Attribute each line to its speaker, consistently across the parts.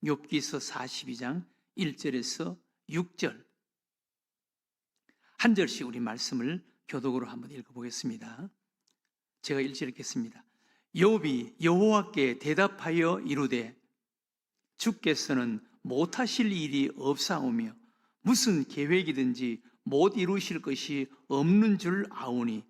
Speaker 1: 욥기서 42장 1절에서 6절 한 절씩 우리 말씀을 교독으로 한번 읽어보겠습니다. 제가 1절 읽겠습니다. 욥이 여호와께 대답하여 이르되 주께서는 못하실 일이 없사오며 무슨 계획이든지 못 이루실 것이 없는 줄 아오니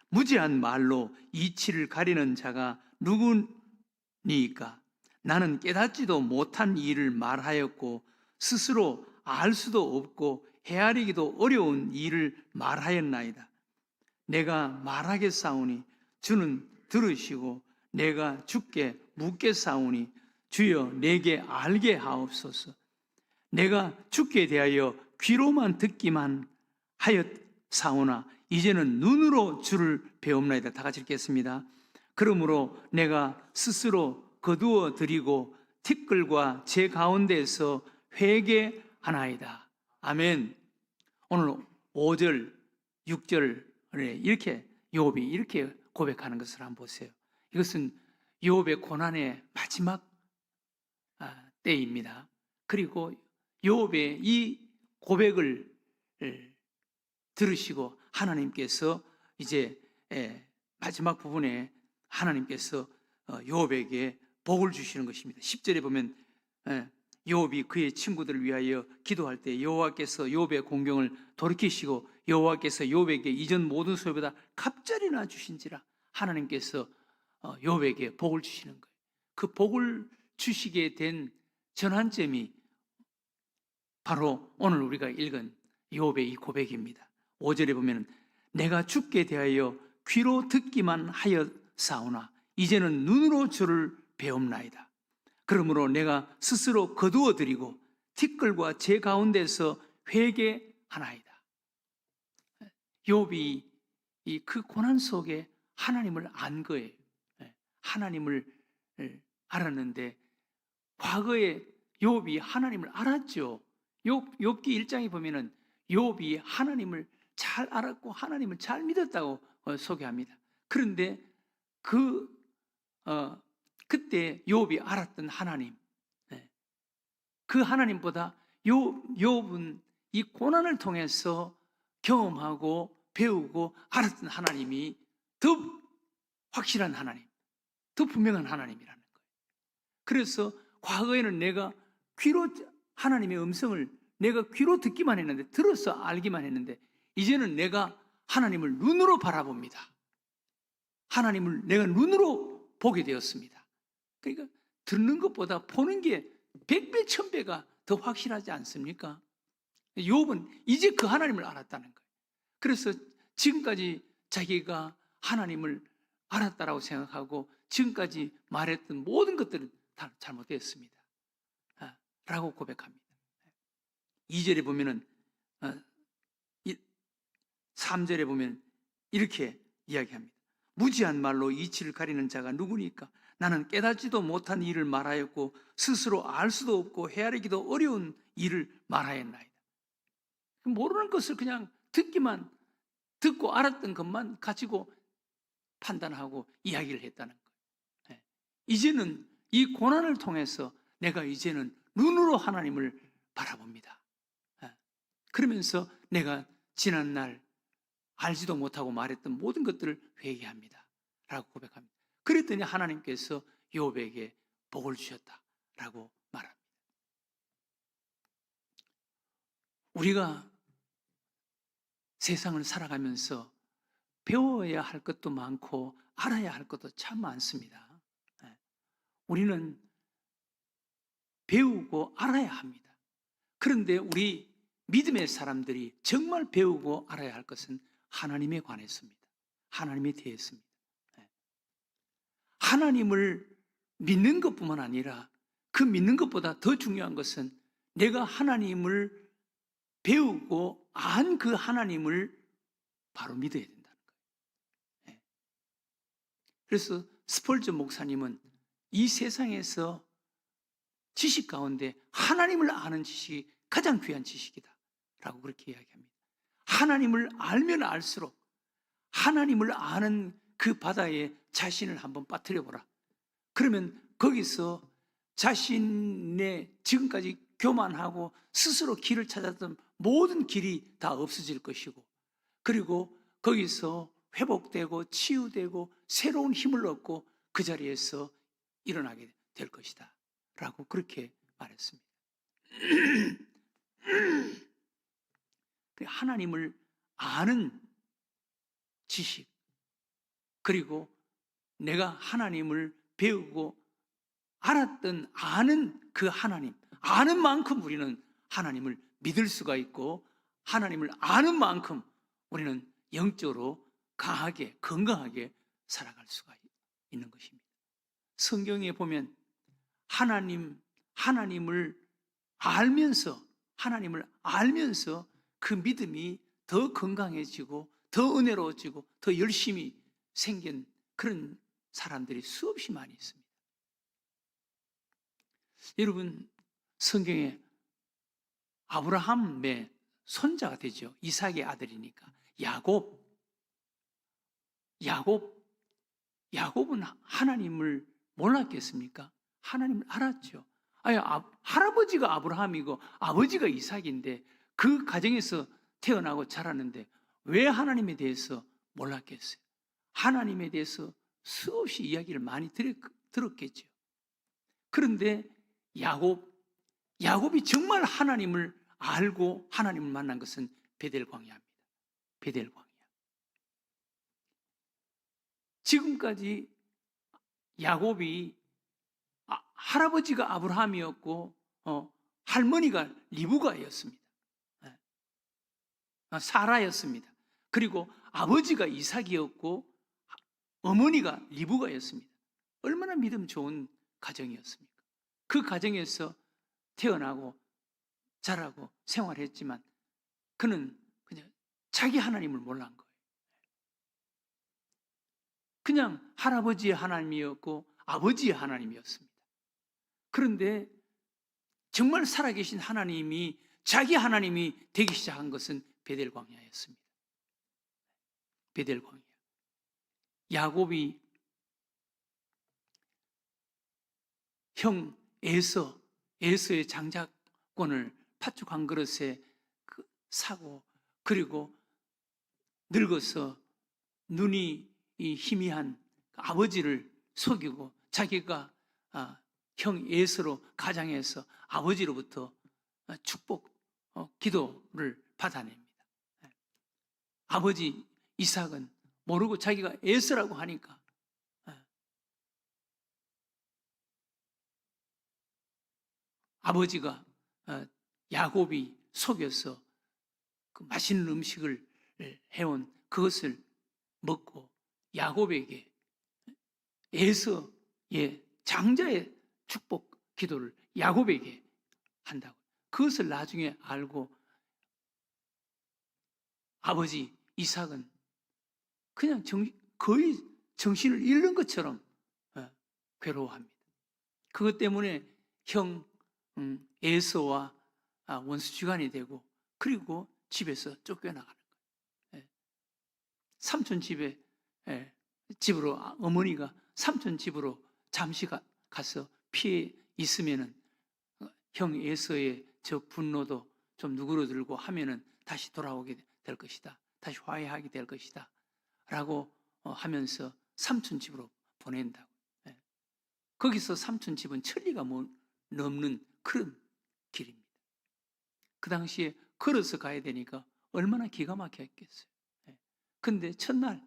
Speaker 1: 무지한 말로 이치를 가리는 자가 누구니까? 나는 깨닫지도 못한 일을 말하였고 스스로 알 수도 없고 헤아리기도 어려운 일을 말하였나이다. 내가 말하겠사오니 주는 들으시고 내가 주께 묻겠사오니 주여 내게 알게 하옵소서. 내가 주께 대하여 귀로만 듣기만 하였사오나 이제는 눈으로 주를 배움나이다. 다 같이 읽겠습니다. 그러므로 내가 스스로 거두어 드리고 티끌과 제 가운데에서 회개하나이다. 아멘. 오늘 5절, 6절에 이렇게 욥이 이렇게 고백하는 것을 한번 보세요. 이것은 욥의 고난의 마지막 때입니다. 그리고 욥의 이 고백을 들으시고 하나님께서 이제 마지막 부분에 하나님께서 욥에게 복을 주시는 것입니다. 10절에 보면 욥이 그의 친구들을 위하여 기도할 때 여호와께서 욥의 공경을 돌이키시고 여호와께서 욥에게 이전 모든 소유보다 갑절이나 주신지라. 하나님께서 욥에게 복을 주시는 거예요. 그 복을 주시게 된 전환점이 바로 오늘 우리가 읽은 욥의 이 고백입니다. 5절에 보면 내가 주께 대하여 귀로 듣기만 하였사오나 이제는 눈으로 주를 배움나이다. 그러므로 내가 스스로 거두어 드리고 티끌과 제 가운데서 회개하나이다. 욥이 이 그 고난 속에 하나님을 안 거예요. 하나님을 알았는데 과거에 욥이 하나님을 알았죠. 욥기 1장에 보면은 욥이 하나님을 잘 알았고 하나님을 잘 믿었다고 소개합니다. 그런데 그때 욥이 알았던 하나님, 그 하나님보다 욥은 이 고난을 통해서 경험하고 배우고 알았던 하나님이 더 확실한 하나님, 더 분명한 하나님이라는 거예요. 그래서 과거에는 내가 귀로 하나님의 음성을 내가 귀로 듣기만 했는데, 들어서 알기만 했는데, 이제는 내가 하나님을 눈으로 바라봅니다. 하나님을 내가 눈으로 보게 되었습니다. 그러니까 듣는 것보다 보는 게 100배, 1000배가 더 확실하지 않습니까? 욥은 이제 그 하나님을 알았다는 거예요. 그래서 지금까지 자기가 하나님을 알았다라고 생각하고 지금까지 말했던 모든 것들은 다 잘못되었습니다 라고 고백합니다. 2절에 보면은 3절에 보면 이렇게 이야기합니다. 무지한 말로 이치를 가리는 자가 누구니까? 나는 깨닫지도 못한 일을 말하였고 스스로 알 수도 없고 헤아리기도 어려운 일을 말하였나이다. 모르는 것을 그냥 듣고 알았던 것만 가지고 판단하고 이야기를 했다는 거예요. 이제는 이 고난을 통해서 내가 이제는 눈으로 하나님을 바라봅니다. 그러면서 내가 지난날 알지도 못하고 말했던 모든 것들을 회개합니다 라고 고백합니다. 그랬더니 하나님께서 욥에게 복을 주셨다라고 말합니다. 우리가 세상을 살아가면서 배워야 할 것도 많고 알아야 할 것도 참 많습니다. 우리는 배우고 알아야 합니다. 그런데 우리 믿음의 사람들이 정말 배우고 알아야 할 것은 하나님에 관했습니다. 하나님에 대해서입니다. 하나님을 믿는 것뿐만 아니라 그 믿는 것보다 더 중요한 것은 내가 하나님을 배우고 안 그 하나님을 바로 믿어야 된다는 거예요. 그래서 스펄전 목사님은 이 세상에서 지식 가운데 하나님을 아는 지식이 가장 귀한 지식이다 라고 그렇게 이야기합니다. 하나님을 알면 알수록 하나님을 아는 그 바다에 자신을 한번 빠뜨려 보라. 그러면 거기서 자신의 지금까지 교만하고 스스로 길을 찾았던 모든 길이 다 없어질 것이고, 그리고 거기서 회복되고 치유되고 새로운 힘을 얻고 그 자리에서 일어나게 될 것이다 라고 그렇게 말했습니다. 하나님을 아는 지식, 그리고 내가 하나님을 배우고 알았던 아는 그 하나님, 아는 만큼 우리는 하나님을 믿을 수가 있고, 하나님을 아는 만큼 우리는 영적으로 강하게 건강하게 살아갈 수가 있는 것입니다. 성경에 보면 하나님을 알면서 그 믿음이 더 건강해지고 더 은혜로워지고 더 열심히 생긴 그런 사람들이 수없이 많이 있습니다. 여러분, 성경에 아브라함의 손자가 되죠. 이삭의 아들이니까 야곱은 하나님을 몰랐겠습니까? 하나님을 알았죠. 아니, 할아버지가 아브라함이고 아버지가 이삭인데 그 가정에서 태어나고 자랐는데 왜 하나님에 대해서 몰랐겠어요? 하나님에 대해서 수없이 이야기를 많이 들었겠죠. 그런데 야곱이 정말 하나님을 알고 하나님을 만난 것은 베델 광야입니다. 베델 광야. 지금까지 야곱이 할아버지가 아브라함이었고 할머니가 리브가였습니다. 사라였습니다. 그리고 아버지가 이삭이었고 어머니가 리브가였습니다. 얼마나 믿음 좋은 가정이었습니까? 그 가정에서 태어나고 자라고 생활했지만 그는 그냥 자기 하나님을 몰란 거예요. 그냥 할아버지의 하나님이었고 아버지의 하나님이었습니다. 그런데 정말 살아계신 하나님이 자기 하나님이 되기 시작한 것은 베델 광야였습니다. 베델 광야. 야곱이 형 에서의 장자권을 팥죽 한 그릇에 사고, 그리고 늙어서 눈이 희미한 아버지를 속이고 자기가 형 에서로 가장해서 아버지로부터 축복 기도를 받아냅니다. 아버지 이삭은 모르고 자기가 에서라고 하니까 아버지가 야곱이 속여서 그 맛있는 음식을 해온 그것을 먹고 야곱에게 에서의 장자의 축복 기도를 야곱에게 한다고. 그것을 나중에 알고 아버지 이삭은 그냥 거의 정신을 잃는 것처럼 괴로워합니다. 그것 때문에 형 에서와 원수지간이 되고, 그리고 집에서 쫓겨나가는 거예요. 삼촌 집으로 어머니가 삼촌 집으로 잠시 가서 피해 있으면은 형 에서의 저 분노도 좀 누그러들고 하면은 다시 돌아오게 될 것이다. 다시 화해하게 될 것이다. 라고 하면서 삼촌 집으로 보낸다고. 거기서 삼촌 집은 천리가 넘는 그런 길입니다. 그 당시에 걸어서 가야 되니까 얼마나 기가 막혔겠어요. 근데 첫날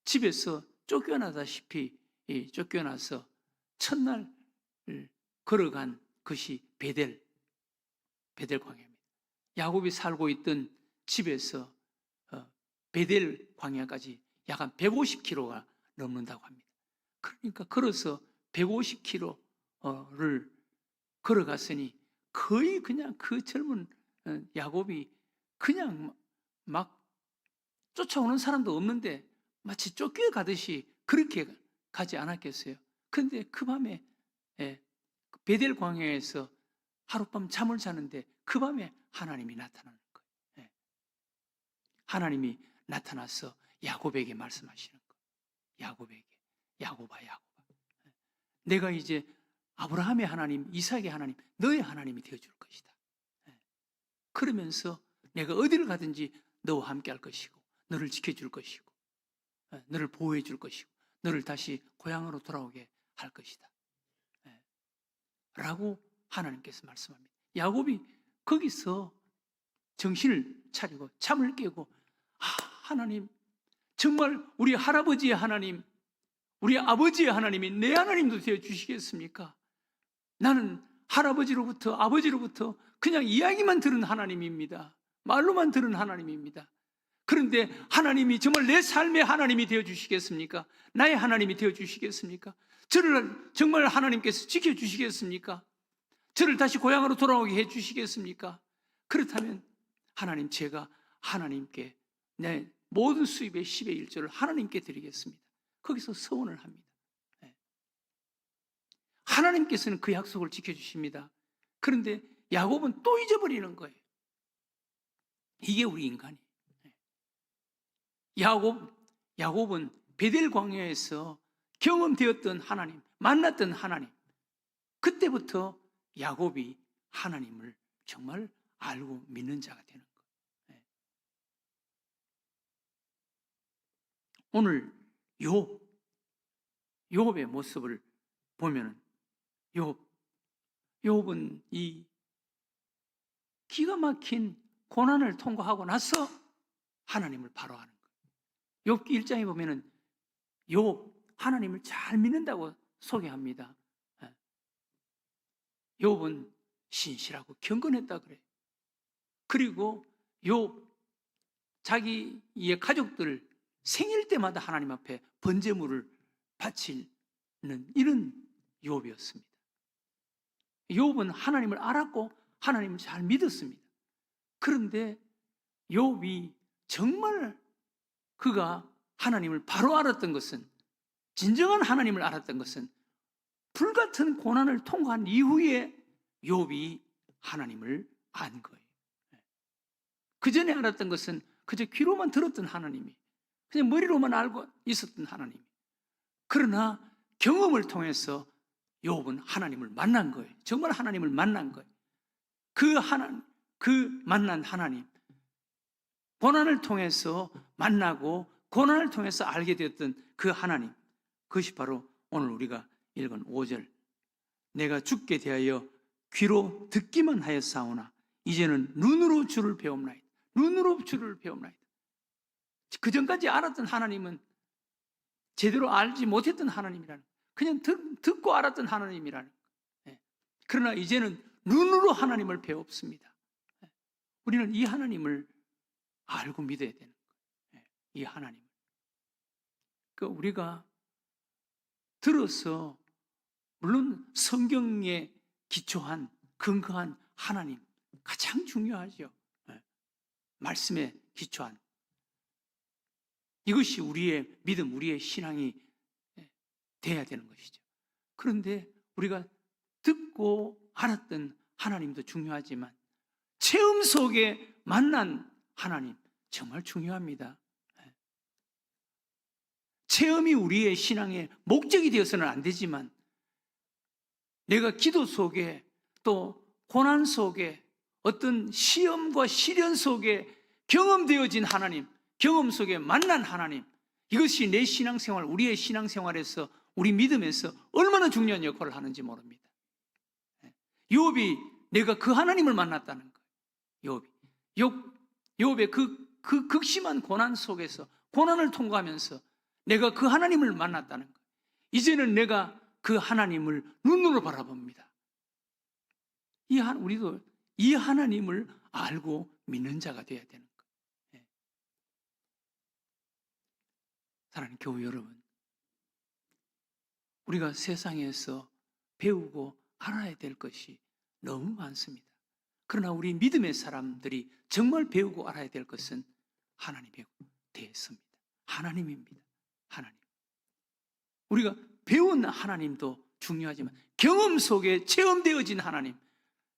Speaker 1: 집에서 쫓겨나다시피 쫓겨나서 첫날 걸어간 것이 베델 광야입니다. 야곱이 살고 있던 집에서 베델 광야까지 약 한 150km가 넘는다고 합니다. 그러니까 걸어서 150km를 걸어갔으니 거의 그냥 그 젊은 야곱이 그냥 막 쫓아오는 사람도 없는데 마치 쫓겨가듯이 그렇게 가지 않았겠어요. 그런데 그 밤에 베델 광야에서 하룻밤 잠을 자는데 그 밤에 하나님이 나타나는 거예요. 하나님이 나타나서 야곱에게 말씀하시는 거예요. 야곱아. 내가 이제 아브라함의 하나님, 이삭의 하나님, 너의 하나님이 되어줄 것이다. 그러면서 내가 어디를 가든지 너와 함께 할 것이고, 너를 지켜줄 것이고, 너를 보호해 줄 것이고, 너를 다시 고향으로 돌아오게 할 것이다 라고 하나님께서 말씀합니다. 야곱이 거기서 정신을 차리고 잠을 깨고, 하나님, 정말 우리 할아버지의 하나님, 우리 아버지의 하나님이 내 하나님도 되어 주시겠습니까? 나는 할아버지로부터, 아버지로부터 그냥 이야기만 들은 하나님입니다. 말로만 들은 하나님입니다. 그런데 하나님이 정말 내 삶의 하나님이 되어 주시겠습니까? 나의 하나님이 되어 주시겠습니까? 저를 정말 하나님께서 지켜 주시겠습니까? 저를 다시 고향으로 돌아오게 해 주시겠습니까? 그렇다면 하나님, 제가 하나님께 내 모든 수입의 10의 1조를 하나님께 드리겠습니다. 거기서 서원을 합니다. 하나님께서는 그 약속을 지켜주십니다. 그런데 야곱은 또 잊어버리는 거예요. 이게 우리 인간이에요. 야곱은 베델 광야에서 경험되었던 하나님, 만났던 하나님, 그때부터 야곱이 하나님을 정말 알고 믿는 자가 되는 거예요. 오늘 욥의 모습을 보면 욥은 이 기가 막힌 고난을 통과하고 나서 하나님을 바로하는 거예요. 욥기 1장에 보면은 욥 하나님을 잘 믿는다고 소개합니다. 욥은 신실하고 경건했다 그래요. 그리고 욥 자기의 가족들 생일 때마다 하나님 앞에 번제물을 바치는 이런 욥이었습니다. 욥은 하나님을 알았고 하나님을 잘 믿었습니다. 그런데 욥이 정말 그가 하나님을 바로 알았던 것은, 진정한 하나님을 알았던 것은 불같은 고난을 통과한 이후에 욥이 하나님을 안 거예요. 그 전에 알았던 것은 그저 귀로만 들었던 하나님이, 그냥 머리로만 알고 있었던 하나님. 그러나 경험을 통해서 욥은 하나님을 만난 거예요. 정말 하나님을 만난 거예요. 그 만난 하나님, 고난을 통해서 만나고 고난을 통해서 알게 되었던 그 하나님, 그것이 바로 오늘 우리가 읽은 5절. 내가 주께 대하여 귀로 듣기만 하였사오나 이제는 눈으로 주를 배움나이다. 눈으로 주를 배움나이다. 그 전까지 알았던 하나님은 제대로 알지 못했던 하나님이라는, 그냥 듣고 알았던 하나님이라는. 그러나 이제는 눈으로 하나님을 배웠습니다. 우리는 이 하나님을 알고 믿어야 되는 거예요. 이 하나님. 우리가 들어서, 물론 성경에 기초한 근거한 하나님 가장 중요하죠. 말씀에 기초한 이것이 우리의 믿음, 우리의 신앙이 돼야 되는 것이죠. 그런데 우리가 듣고 알았던 하나님도 중요하지만 체험 속에 만난 하나님 정말 중요합니다. 체험이 우리의 신앙의 목적이 되어서는 안 되지만, 내가 기도 속에 또 고난 속에 어떤 시험과 시련 속에 경험되어진 하나님, 경험 속에 만난 하나님, 이것이 내 신앙생활, 우리의 신앙생활에서, 우리 믿음에서 얼마나 중요한 역할을 하는지 모릅니다. 욥이 내가 그 하나님을 만났다는 거예요. 욥의 그 극심한 고난 속에서, 고난을 통과하면서 내가 그 하나님을 만났다는 거예요. 이제는 내가 그 하나님을 눈으로 바라봅니다. 우리도 이 하나님을 알고 믿는 자가 되어야 되는 거예요. 사랑하는 교우 여러분, 우리가 세상에서 배우고 알아야 될 것이 너무 많습니다. 그러나 우리 믿음의 사람들이 정말 배우고 알아야 될 것은 하나님에 대해서입니다. 하나님입니다. 하나님. 우리가 배운 하나님도 중요하지만 경험 속에 체험되어진 하나님,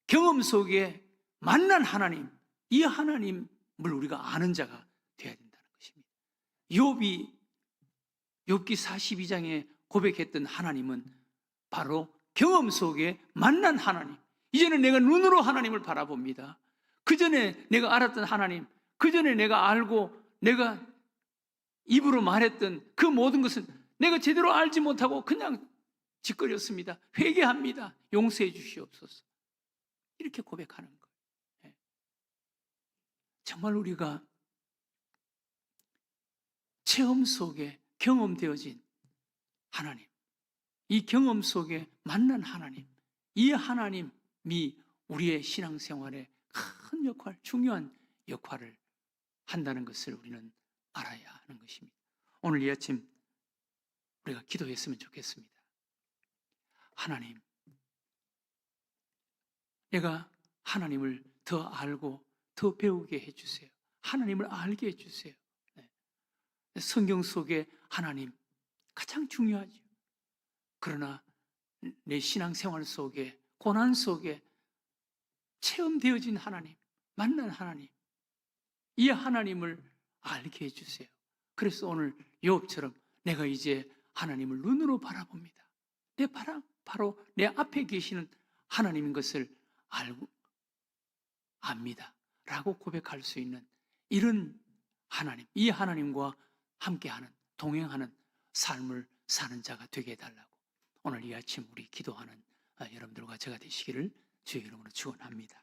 Speaker 1: 경험 속에 만난 하나님, 이 하나님을 우리가 아는 자가 되어야 된다는 것입니다. 욥기 42장에 고백했던 하나님은 바로 경험 속에 만난 하나님. 이제는 내가 눈으로 하나님을 바라봅니다. 그전에 내가 알았던 하나님, 그전에 내가 알고 내가 입으로 말했던 그 모든 것은 내가 제대로 알지 못하고 그냥 짓거렸습니다. 회개합니다. 용서해 주시옵소서. 이렇게 고백하는 거예요. 예. 정말 우리가 체험 속에 경험되어진 하나님, 이 경험 속에 만난 하나님, 이 하나님이 우리의 신앙생활에 큰 역할, 중요한 역할을 한다는 것을 우리는 알아야 하는 것입니다. 오늘 이 아침 우리가 기도했으면 좋겠습니다. 하나님, 내가 하나님을 더 알고 더 배우게 해주세요. 하나님을 알게 해주세요. 네. 성경 속에 하나님 가장 중요하죠. 그러나 내 신앙생활 속에, 고난 속에 체험되어진 하나님, 만난 하나님, 이 하나님을 알게 해주세요. 그래서 오늘 욥처럼 내가 이제 하나님을 눈으로 바라봅니다. 바로 내 앞에 계시는 하나님인 것을 알고 압니다 라고 고백할 수 있는 이런 하나님, 이 하나님과 함께하는, 동행하는 삶을 사는 자가 되게 해달라고 오늘 이 아침 우리 기도하는 여러분들과 제가 되시기를 주의 이름으로 축원합니다.